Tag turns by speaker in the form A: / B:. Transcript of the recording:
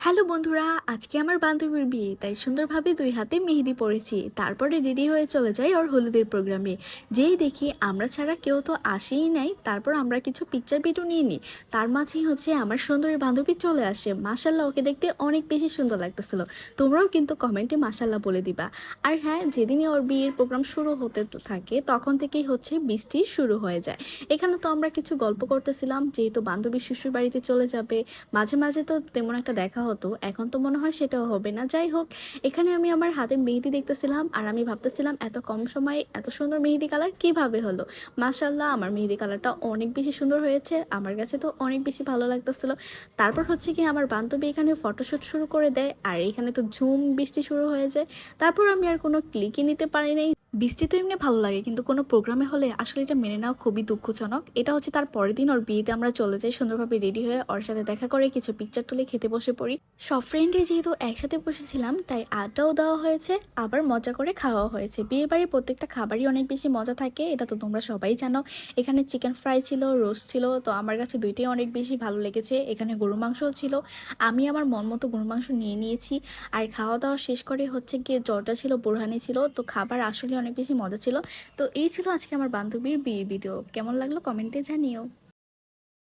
A: Hello বন্ধুরা, আজকে আমার বান্ধবীর বিয়ে, তাই সুন্দরভাবে দুই হাতে মেহেদি পরেছি। তারপরে রেডি হয়ে চলে যাই ওর হলুদের প্রোগ্রামে। যেই দেখি আমরা ছাড়া কেউ তো আসেই নাই, তারপর আমরা কিছু পিকচার ভিডিও নিয়ে নিই। তার মাঝেই আমার সুন্দরী বান্ধবী চলে আসে। মাশাল্লাহ, ওকে দেখতে অনেক বেশি সুন্দর লাগতেছিল। তোমরাও কিন্তু কমেন্টে মাশাল্লাহ বলে দিবা। আর হ্যাঁ, যেদিনই ওর বিয়ের প্রোগ্রাম শুরু হতে থাকে তখন থেকেই বৃষ্টি শুরু হয়ে যায়। এখানে তো আমরা কিছু গল্প করতেছিলাম, যেহেতু বান্ধবীর শ্বশুর বাড়িতে চলে যাবে। মাঝে মাঝে তো তেমন একটা দেখা হতো, এখন তো মনে হয় সেটাও হবে না। যাই হোক, এখানে আমি আমার হাতে মেহেদি দেখতেছিলাম আর আমি ভাবতেছিলাম এত কম সময়ে এত সুন্দর মেহেদি কালার কিভাবে হলো। মাশাল্লাহ, আমার মেহেদি কালারটা অনেক বেশি সুন্দর হয়েছে, আমার কাছে তো অনেক বেশি ভালো লাগতেছিল। তারপর কি আমার বান্ধবী এখানে ফটোশ্যুট শুরু করে দেয় আর এখানে তো ঝুম বৃষ্টি শুরু হয়ে যায়। তারপর আমি আর কোনো ক্লিকই নিতে পারি নাই। বৃষ্টি তো এমনি ভালো লাগে, কিন্তু কোনো প্রোগ্রামে হলে আসলে এটা মেনে নেওয়া খুবই দুঃখজনক। এটা তার পরের দিন ওর বিয়েতে আমরা চলে যাই সুন্দরভাবে রেডি হয়ে, ওর সাথে দেখা করে কিছু পিকচার তুলে খেতে বসে পড়ি। সব ফ্রেন্ডে যেহেতু একসাথে বসেছিলাম, তাই আড্ডাও দেওয়া হয়েছে, আবার মজা করে খাওয়া হয়েছে। বিয়ে বাড়ির প্রত্যেকটা খাবারই অনেক বেশি মজা থাকে, এটা তো তোমরা সবাই জানো। এখানে চিকেন ফ্রাই ছিল, রোস্ট ছিল, তো আমার কাছে দুইটাই অনেক বেশি ভালো লেগেছে। এখানে গরু মাংসও ছিল, আমি আমার মন মতো গরু মাংস নিয়ে নিয়েছি। আর খাওয়া দাওয়া শেষ করে গিয়ে জর্দা ছিল, বোরহানি ছিল, তো খাবার আসলে অনেক বেশি মজা ছিল। তো এই ছিল আজকে আমার বান্ধবীর বিয়ের ভিডিও। কেমন লাগলো কমেন্টে জানিও।